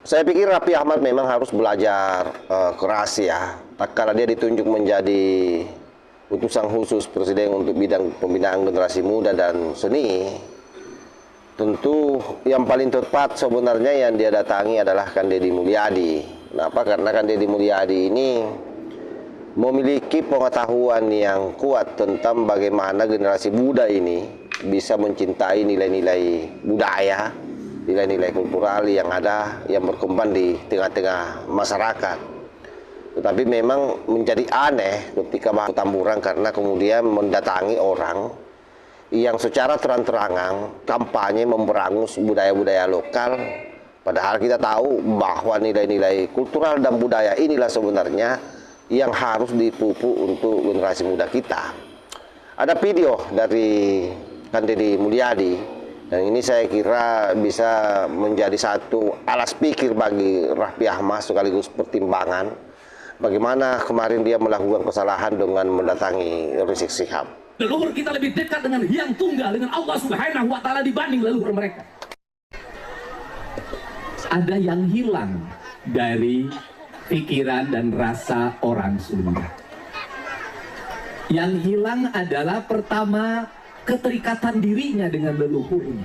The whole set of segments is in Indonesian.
Saya pikir Raffi Ahmad memang harus belajar keras ya. Tak kala dia ditunjuk menjadi utusan khusus Presiden untuk bidang pembinaan generasi muda dan seni, tentu yang paling tepat sebenarnya yang dia datangi adalah Kang Deddy Mulyadi. Kenapa? Karena Kang Deddy Mulyadi ini memiliki pengetahuan yang kuat tentang bagaimana generasi muda ini bisa mencintai nilai-nilai budaya, nilai-nilai kultural yang ada, yang berkembang di tengah-tengah masyarakat. Tetapi memang menjadi aneh ketika Bang Tamburan karena kemudian mendatangi orang yang secara terang-terangan kampanye memberangus budaya-budaya lokal, padahal kita tahu bahwa nilai-nilai kultural dan budaya inilah sebenarnya yang harus dipupuk untuk generasi muda kita. Ada video dari Kang Deddy Mulyadi, dan ini saya kira bisa menjadi satu alas pikir bagi Raffi Ahmad sekaligus pertimbangan bagaimana kemarin dia melakukan kesalahan dengan mendatangi Rizik Syihab. Leluhur kita lebih dekat dengan Hyang Tunggal, dengan Allah Subhanahu wa Ta'ala dibanding leluhur mereka. Ada yang hilang dari pikiran dan rasa orang Sunda. Yang hilang adalah pertama, keterikatan dirinya dengan leluhurnya.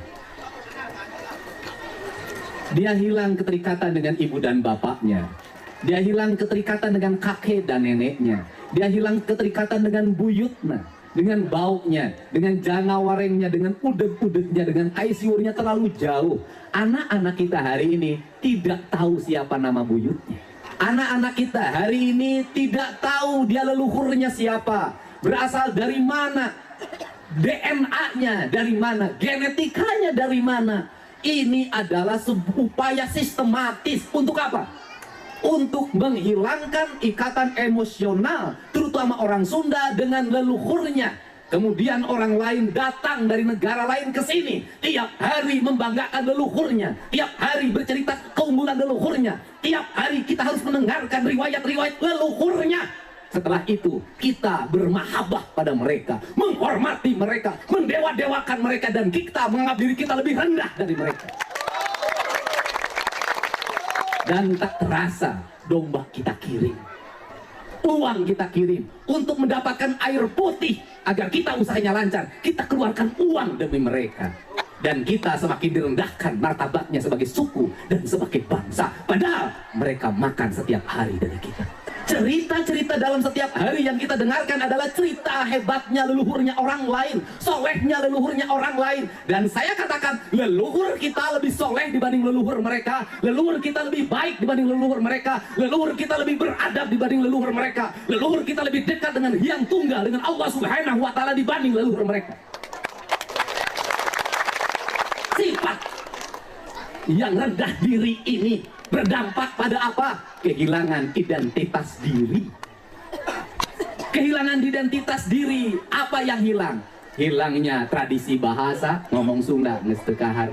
Dia hilang keterikatan dengan ibu dan bapaknya. Dia hilang keterikatan dengan kakek dan neneknya. Dia hilang keterikatan dengan buyutnya, dengan baunya, dengan janawarengnya, dengan udeg-udegnya, dengan aisiurnya terlalu jauh. Anak-anak kita hari ini tidak tahu siapa nama buyutnya. Anak-anak kita hari ini tidak tahu dia leluhurnya siapa, berasal dari mana, DNA-nya dari mana, genetikanya dari mana. Ini adalah sebuah upaya sistematis untuk apa? Untuk menghilangkan ikatan emosional, terutama orang Sunda dengan leluhurnya. Kemudian orang lain datang dari negara lain ke sini, tiap hari membanggakan leluhurnya, tiap hari bercerita keunggulan leluhurnya, tiap hari kita harus mendengarkan riwayat-riwayat leluhurnya. Setelah itu kita bermahabbah pada mereka, menghormati mereka, mendewa-dewakan mereka, dan kita menganggap diri kita lebih rendah dari mereka. Dan tak terasa domba kita kirim, uang kita kirim untuk mendapatkan air putih agar kita usahanya lancar. Kita keluarkan uang demi mereka, dan kita semakin direndahkan martabatnya sebagai suku dan sebagai bangsa, padahal mereka makan setiap hari dari kita. Cerita-cerita dalam setiap hari yang kita dengarkan adalah cerita hebatnya leluhurnya orang lain, solehnya leluhurnya orang lain. Dan saya katakan, leluhur kita lebih soleh dibanding leluhur mereka, leluhur kita lebih baik dibanding leluhur mereka, leluhur kita lebih beradab dibanding leluhur mereka, leluhur kita lebih dekat dengan Hyang Tunggal, dengan Allah Subhanahu wa Ta'ala dibanding leluhur mereka. Sifat yang rendah diri ini berdampak pada apa? Kehilangan identitas diri. Kehilangan identitas diri. Apa yang hilang? Hilangnya tradisi bahasa, ngomong Sunda ngestekahar.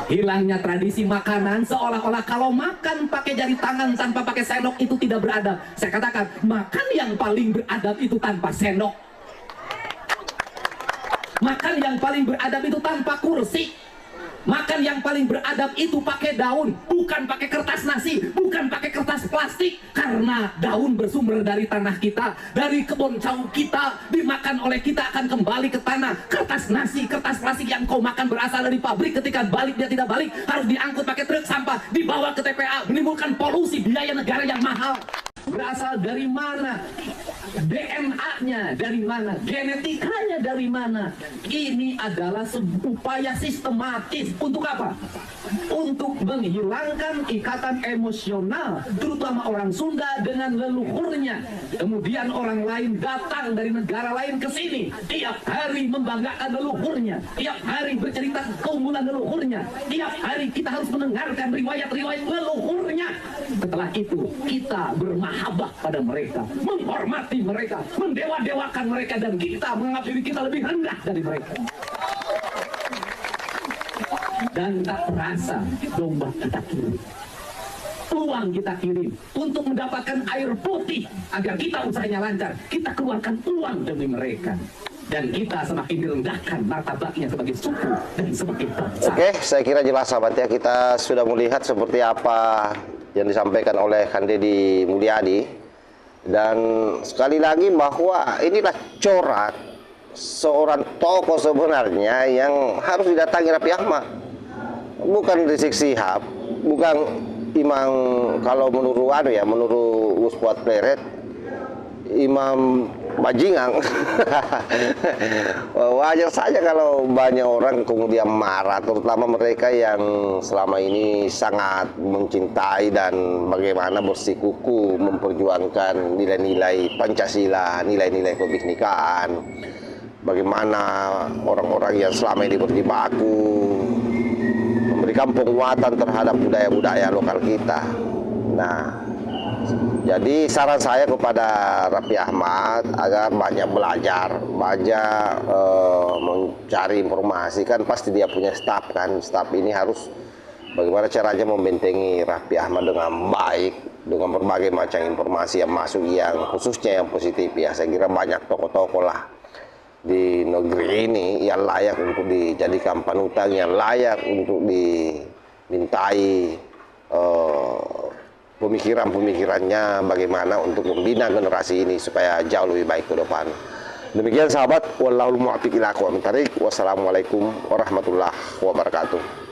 Hilangnya tradisi makanan, seolah-olah kalau makan pakai jari tangan tanpa pakai sendok itu tidak beradab. Saya katakan, makan yang paling beradab itu tanpa sendok. Makan yang paling beradab itu tanpa kursi. Makan yang paling beradab itu pakai daun, bukan pakai kertas nasi, bukan pakai kertas plastik. Karena daun bersumber dari tanah kita, dari kebun jauh kita, dimakan oleh kita akan kembali ke tanah. Kertas nasi, kertas plastik yang kau makan berasal dari pabrik, ketika balik dia tidak balik, harus diangkut pakai truk sampah, dibawa ke TPA, menimbulkan polusi, biaya negara yang mahal. Berasal dari mana? DNA-nya dari mana? Genetikanya dari mana? Ini adalah sebuah upaya sistematis untuk apa? Untuk menghilangkan ikatan emosional, terutama orang Sunda dengan leluhurnya. Kemudian orang lain datang dari negara lain ke sini, tiap hari membanggakan leluhurnya, tiap hari bercerita keunggulan leluhurnya, tiap hari kita harus mendengarkan riwayat-riwayat leluhurnya. Setelah itu kita bermahabbah pada mereka, menghormati mereka, mendewa-dewakan mereka, dan kita menganggap diri kita lebih rendah dari mereka. Dan tak terasa domba kita kirim, uang kita kirim untuk mendapatkan air putih agar kita usahanya lancar. Kita keluarkan uang demi mereka. dan kita semakin direndahkan martabatnya sebagai suku dan sebagai bangsa. Oke, saya kira jelas sahabat ya, kita sudah melihat seperti apa yang disampaikan oleh Kang Deddy Mulyadi, dan sekali lagi bahwa inilah corak seorang tokoh sebenarnya yang harus didatangi Raffi Ahmad, bukan Rizik Syihab, bukan Imam. Kalau menurut menurut Gus Fuad Pleret, Imam bajingan. Wajar saja kalau banyak orang kemudian marah, terutama mereka yang selama ini sangat mencintai dan bagaimana bersikukuh memperjuangkan nilai-nilai Pancasila, nilai-nilai kebinekaan. Bagaimana orang-orang yang selama ini berjibaku memberikan penguatan terhadap budaya-budaya lokal kita. Nah, jadi saran saya kepada Raffi Ahmad agar banyak belajar, banyak mencari informasi. Kan pasti dia punya staf kan, staf ini harus bagaimana caranya membentengi Raffi Ahmad dengan baik, dengan berbagai macam informasi yang masuk, yang khususnya yang positif ya. Saya kira banyak tokoh-tokoh lah di negeri ini yang layak untuk dijadikan panutan, yang layak untuk dimintai pemikiran-pemikirannya bagaimana untuk membina generasi ini supaya jauh lebih baik ke depan. Demikian sahabat, wallahul muwaffiq ila aqwamit thariq. Wassalamualaikum warahmatullahi wabarakatuh.